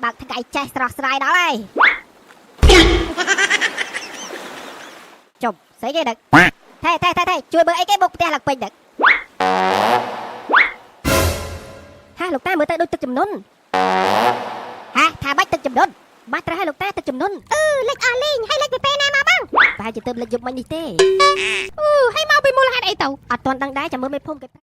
បើកថ្ងៃចេះស្រស់ស្រាយដល់ហើយចុះស្អីគេដឹកថែជួយមើលអីគេបុកផ្ទះឡើងពេញដឹកហាលោកតាមើលទៅដូចទឹកចំនួនហាថាបាច់ទឹកចំនួនបាច់ត្រូវឲ្យលោកតាទឹកចំនួនលិចអស់លេងហើយលិចពីពេលណាមកបងប្រហែលជាទៅលិចយប់មិញនេះទេហើយមកពីមូលហេតុអីទៅអត់ទាន់ដឹងដែរចាំមើលមេភូមិគេ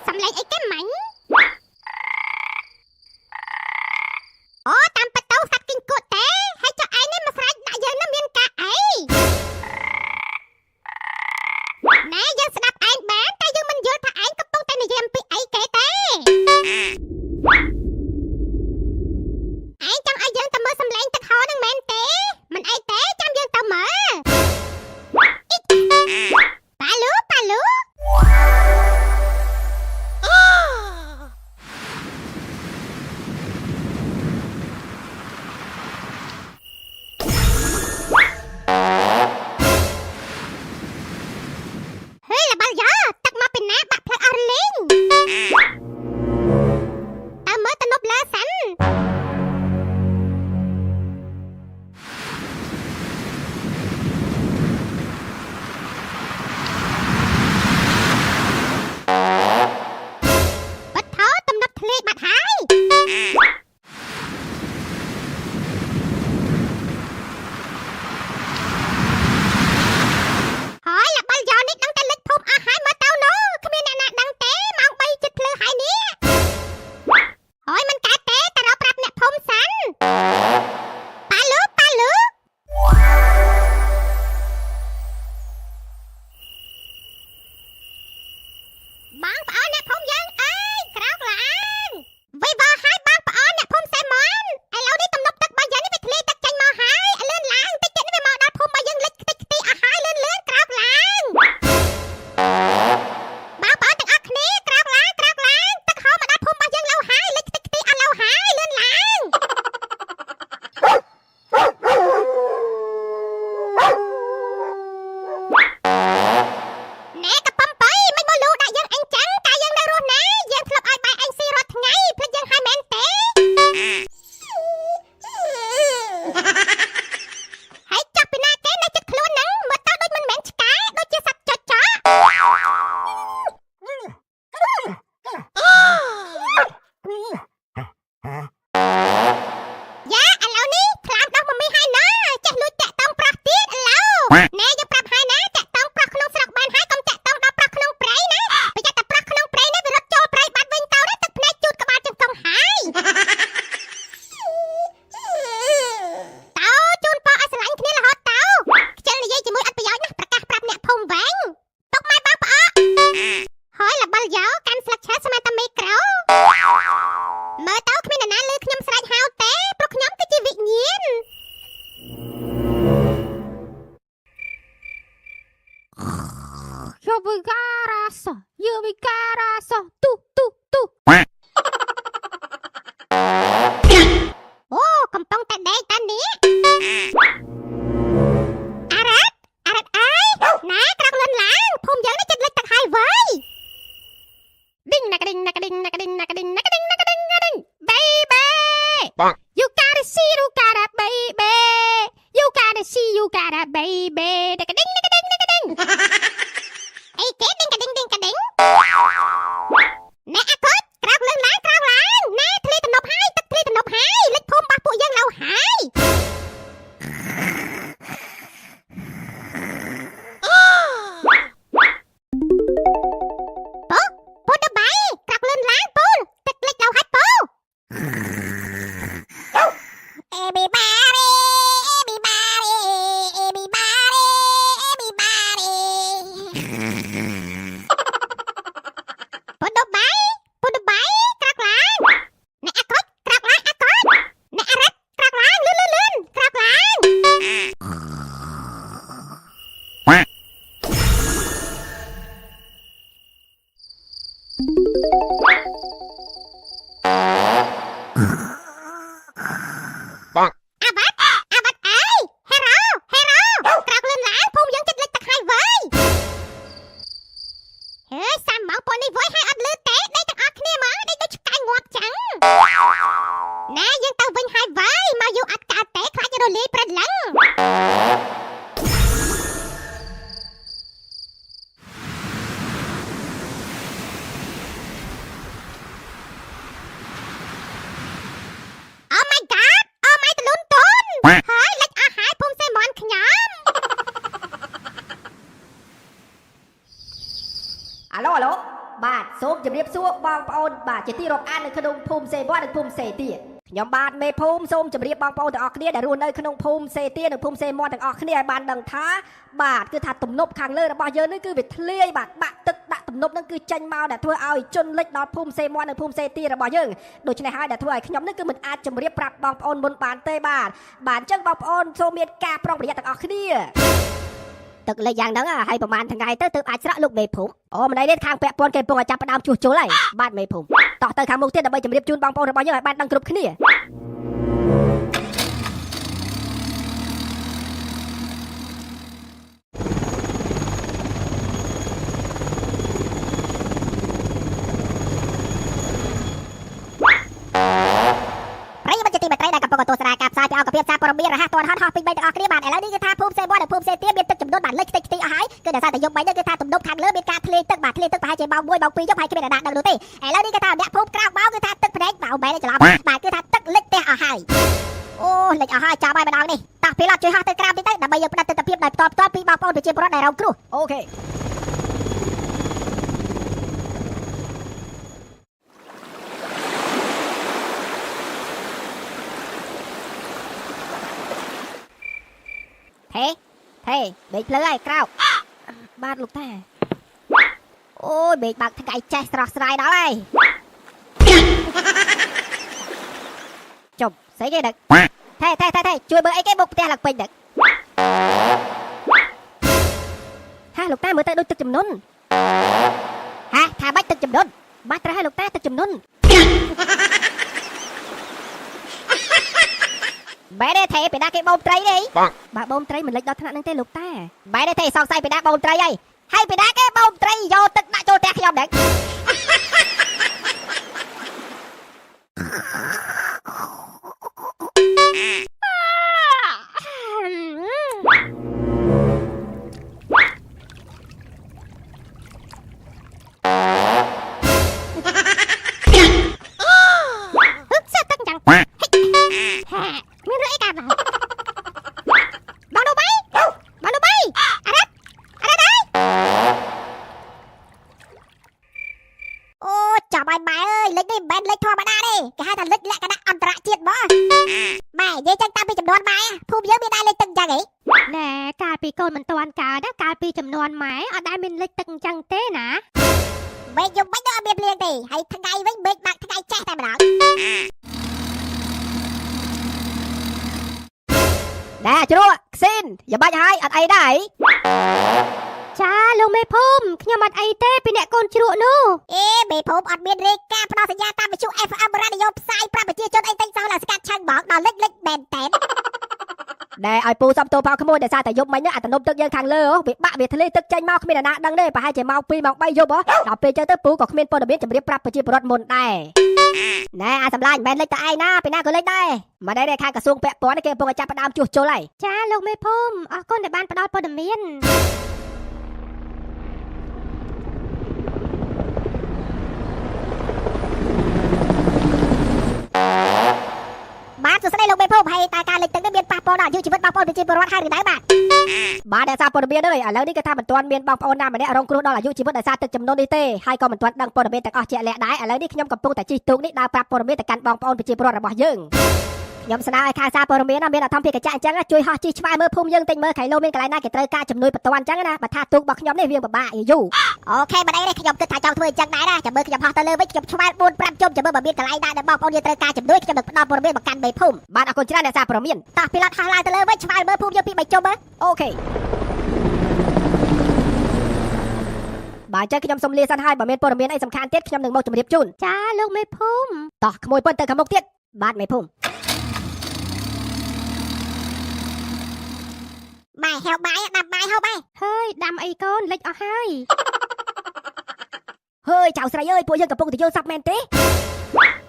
សំឡេងអីគេមាញ់អូតាមបតោសัตว์គិញគក់ទេហើយចុះឯងនេះមកស្រែកដាក់យើងនឹងមានការអីណែយើងស្ដាប់ឯងបានតែយើងមិនយល់ថាឯងកំពុងតែនិយាយអំពីអីគេទេឯងចង់ឲ្យយើងទៅមើលសំឡេងទឹកហូរនឹងមែនទេមិនអីទេចាំយើងទៅមើលប៉ាលូ ងទៅវិញហើយវ៉ៃមកយូរអត់កើតទេខ្លាចរលាយប្រឡឹងOh my god អូម៉ៃតលូនតូនហើយលេចអស់ហើយភូមិសេមន់ខ្ញុំអាឡូបាទសូមជម្រាបសួរបងប្អូនបាទជាទីរាប់អាននៅក្នុងភូមិសេវត្តនិងភូមិសេទាខ្ញុំបាទមេភូមិសូមជម្រាបបងប្អូនទាំងអស់គ្នាដែលរស់នៅក្នុងភូមិសេទានិងភូមិសេមន់ទាំងអស់គ្នាឲ្យបានដឹងថាបាទគឺថាទំនប់ខាងលើរបស់យើងនេះគឺវាធ្លាយបាទបាក់ទឹកដាក់ទំនប់នឹងគឺចេញមកដែលធ្វើឲ្យជន់លិចដល់ភូមិសេមន់និងភូមិសេទារបស់យើងដូច្នេះហើយដែលធ្វើឲ្យខ្ញុំនេះគឺមិនអាចជម្រាបប្រាប់បងប្អូនមុនបានទេបាទអញ្ចឹងបងប្អូនសូមមានការប្រុងប្រយ័ត្នទាំងអស់គ្នាទឹកលេខយ៉ាងហ្នឹងហើយប្រហែលថ្ងៃទៅទើបអាចស្រក់លោកមេភូមិអូម្ដីនេះខាងពាក់ព័ន្ធគេពងឲ្យចាប់ផ្ដើមជួសជុលហើយបាទមេភូមិតោះទៅខាងមុខទៀតដើម្បីជម្រាបជូនបងប្អូនរបស់យើងឲ្យបានដឹងគ្រប់គ្នាទស្សនាការផ្សាយពីអង្គភាពសារព័ត៌មានរហ័សទាន់ហត់ហោះពេញបីទាំងអស់គ្នាបាទឥឡូវនេះគឺថាភូមិសេវត្តនិងភូមិសេទាមានទឹកចំនួនបាទលេខខ្ទេចខ្ទីអស់ហើយគឺដោយសារតែយប់មិញគឺថាទំនប់ខាងលើមានការធ្លាយទឹកបាទធ្លាយទឹកប្រហែលជាម៉ោង1ម៉ោង2យប់ហើយគ្មានអ្នកណាដឹងនោះទេឥឡូវនេះគឺថាអ្នកភូមិក្រៅមកគឺថាទឹកភ្នែកបាទបែរច្រឡំបាទគឺថាទឹកលិចផ្ទះអស់ហើយអូលិចអស់ហើយចាប់ហើយម្ដងនេះតោះពីឡតជួយហោះទៅក្រៅបន្តិចទៅដើម្បីយើងផ្ដាច់ទិដ្ឋភាពដោយផ្ទាល់ពីបងប្អូនប្រជាពលរដ្ឋដែលរងគ្រោះអូខេហេបេកភ្លឺហើយក្រោកបាទលោកតាអូយបេកបើកថ្ងៃចេះស្រស់ស្រាយដល់ហើយចុះស្អីគេដឹកថេជួយមើលអីគេបុកផ្ទះឡើងពេញដឹកហាលោកតាមើលទៅដូចទឹកចំនួនហាថាបាច់ទឹកចំនួនបាទត្រូវហើយលោកតាទឹកចំនួនបែរទេថេពីណាគេបូមត្រីនេះបាទបូមត្រីមិនលិចដល់ថ្នាក់ហ្នឹងទេលោកតាបែរទេថេសង្ស័យពីណាបូមត្រីហើយពីណាគេបូមត្រីយកទឹកដាក់ចូលផ្ទះខ្ញុំហ្នឹងកូនមិនទាន់កើតកាលពីចំនួនម៉ែអត់ដែលមានលិចទឹកអញ្ចឹងទេណាបេកយំមិនដល់មានលៀងទេហើយថ្ងៃវិញបេកបាក់ថ្ងៃចេះតែម្ដងដែរជ្រក់ខ្ស៊ីនយ៉ាបាច់ហើយអត់អីដែរចាលោកមេភូមិខ្ញុំអត់អីទេពីអ្នកកូនជ្រក់នោះអេមេភូមិអត់មានរេការផ្ដល់សញ្ញាតាមវិទ្យុ FM រ៉ាឌីយ៉ូផ្សាយប្រាប់ប្រជាជនអីតិចសោះឡើងស្កាត់ឆឹងបងដល់លិចមែនតែនដែលឲ្យពូសំតោបោក្មួយដោយសារតែយប់មិញអាទំនប់ទឹកយើងខាងលើវាបាក់វាធ្លាយទឹកចេញមកគ្មានអ្នកណាដឹងទេប្រហែលជាម៉ោង2ម៉ោង3យប់ដល់ពេលចឹងទៅពូក៏គ្មានព័ត៌មានជម្រាបប្រាប់ប្រជាពលរដ្ឋមុនដែរណែអាសម្លាញ់មិនមែនលិចតែឯងណាពីណាក៏លិចដែរមកដែរខាងក្រសួងពាក់ព័ន្ធគេកំពុងចាប់ផ្ដើមជួសជុលហើយចាលោកមេភូមិអរគុណដែលបានផ្ដល់ព័ត៌មានបាទសួស្ដីលោកមេភូមិហើយតើការលិចទឹកនេះមានប៉ះពាល់ដល់អាយុជីវិតបងប្អូនប្រជាពលរដ្ឋហើយឬដែរបាទដែលសារព័ត៌មាននេះឥឡូវនេះគឺថាមិនទាន់មានបងប្អូនណាម្នាក់រងគ្រោះដល់អាយុជីវិតដោយសារទឹកចំនួននេះទេហើយក៏មិនទាន់ដឹងព័ត៌មានទាំងអស់ជាក់លាក់ដែរឥឡូវនេះខ្ញុំកំពុងតែជិះទូកនេះដើរប្រាប់ព័ត៌មានទៅកាន់បងប្អូនប្រជាពលរដ្ឋរបស់យើងខ្ញុំស្នើឲ្យខាងសារព័ត៌មានមានអធិភាពកញ្ចក់អញ្ចឹងជួយហោះជិះឆ្វែមើលភូមិយើងតិចមើលខៃឡូមានកន្លែងណាគេត្រូវការជំនួយបន្ទាន់អញ្ចឹងណាបើថាទូករបស់ខ្ញុំនេះវាពិបាកយូរអូខេបាត់អីនេះខ្ញុំគិតថាចង់ធ្វើអញ្ចឹងដែរណាចាំមើលខ្ញុំហោះទៅលើវិញខ្ញុំឆ្វែ4 5ជុំចាំមើលបើមានកន្លែងណាដែលបងប្អូនយើងត្រូវការជំនួយខ្ញុំនឹងផ្ដល់ព័ត៌មានមកកាន់មេភូមិបាទអរគុណច្រើនអ្នកសារព័ត៌មានតោះពីឡតហោះឡើងទៅលើវិញឆ្វែមើលភូមិយើងពី3ជុំមើលអូខេបាទចឹងខ្ញុំសូមលាសិនហើយបើមានព័ត៌មានអីសំខាន់ទៀតខ្ញុំនឹងមកជម្រាបជូនចាលោកមេភូមិតោះក្មួយប៉ុនទៅខាងមុខទៀតបាទមេភូមិម៉ែហៅបាយដាំបាយហៅបាយហើយដាំអីកូនលិចអស់ហើយហើយចៅស្រីអើយពួកយើងកំពុងតែយល់សັບមែនទេ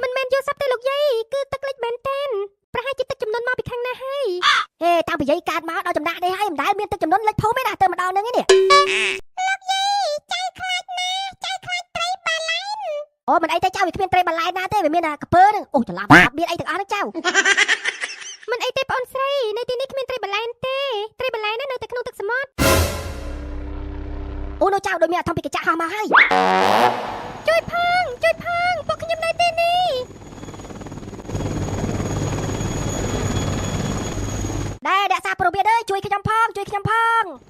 មិនមែនយល់សັບទេលោកយាយគឺទឹកលិចមែនទេ ពីយាយកើតមកដល់ចំណាក់នេះហើយមិនដែលមានទឹកចំនួនលិចភូមិទេណាទៅម្ដងហ្នឹងនេះអូមិនអីទេចៅវាគ្មានត្រីបន្លែណាទេវាមានតែកពើហ្នឹងអូច្រឡំអត់មានអីទាំងអស់ហ្នឹងចៅមិនអីទេបងអូនស្រីនៅទីនេះគ្មានត្រីបន្លែទេត្រីបន្លែហ្នឹងនៅតែក្នុងទឹកសមុទ្រអូនោះចៅដូចមានអាធំពីកញ្ចាក់ហោះមកហើយជួយផងពួកខ្ញុំនៅទីនេះដែរដាក់សារព្រមានអើយជួយខ្ញុំផង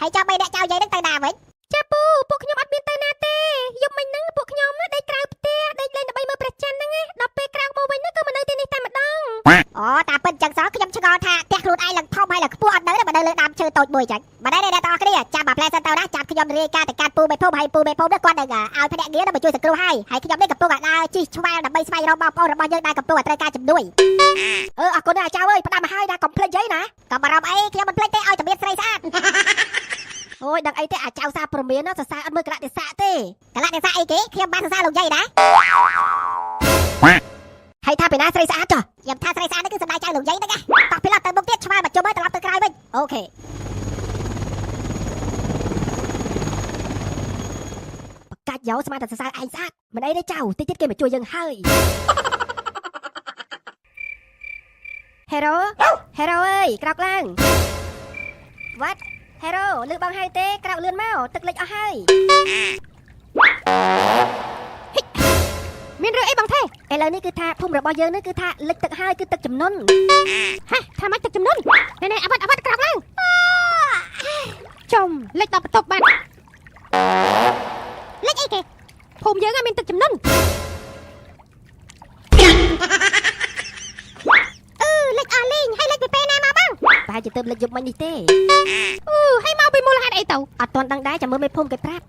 ហើយចាំបីដាក់ចៅយាយហ្នឹងទៅណាវិញចាពូពួកខ្ញុំអត់មានទៅណាទេយប់មិញហ្នឹងពួកខ្ញុំដេកក្រៅផ្ទះដេកលេងដើម្បីមើលព្រះច័ន្ទហ្នឹងដល់ពេលក្រៅមកវិញហ្នឹងក៏មកនៅទីនេះតែម្ដងអូតាពិតចឹងសោះខ្ញុំឆ្ងល់ថាផ្ទះខ្លួនឯងឡើងធំហើយឡើងខ្ពស់អត់នៅទេបើនៅលើដើមឈើតូចមួយចឹងបើដែរអ្នកទាំងអស់គ្នាចាំបាផ្លែសិនទៅណាចាំខ្ញុំរាយការណ៍ទៅកាន់ពូមេភូមិហើយពូមេភូមិនេះគាត់នឹងឲ្យភ្នាក់ងារទៅជួយសង្គ្រោះហើយខ្ញុំនេះកំពុងដើរជិះឆ្វែលដើម្បីស្វែងរកបងប្អូនរបស់យើងដែលកំពុងត្រូវការជំនួយអរគុណណាស់ចៅអើយផ្ដាំមកហើយណាកុំភ្លេចយាយណាកុំបារម្ភអីខ្ញុំមិនភ្លេចទេឲ្យតែមានស្រីស្អាតអូយដឹងអីទេអាចៅសារព្រមានណាសរសើរអត់មើលកលៈទេសៈទេកលៈទេសៈអីគេខ្ញុំបានសរសើរលោកយាយណាហើយថាពីណាស្រីស្អាតចុះខ្ញុំថាស្រីស្អាតនេះគឺសម្ដេចចៅលោកយាយហ្នឹងតោះពីឡទៅមុខទៀតឆ្វែលមកជុំហើយត្រឡប់ទៅក្រោយវិញអូខេបកាច់យោស្មានតែសរសើរឯងស្អាតមិនអីទេចៅតិចទៀតគេមកជួយយើងហើយហេរ៉ូអើយក្រោកឡើងវ៉ាត់ហេរ៉ូលឺបងហើយទេក្រោកលឿនមកទឹកលិចអស់ហើយមានរឿងអីបងទេឥឡូវនេះគឺថាភូមិរបស់យើងនេះគឺថាលិចទឹកហើយគឺទឹកជំនន់ហ៎ថាម៉េចទឹកជំនន់ណែអាវ៉ាត់ក្រោកឡើងចំលិចដល់បន្ទប់បាត់លិចអីគេភូមិយើងមានទឹកជំនន់លិចអស់លីងហើយលិចពីពេលណាមកបងប្រហែលជាទៅលិចយប់មិញនេះទេហើយមកពីមូលហេតុអីទៅអត់ទាន់ដឹងដែរចាំមើលមេភូមិគេប្រាប់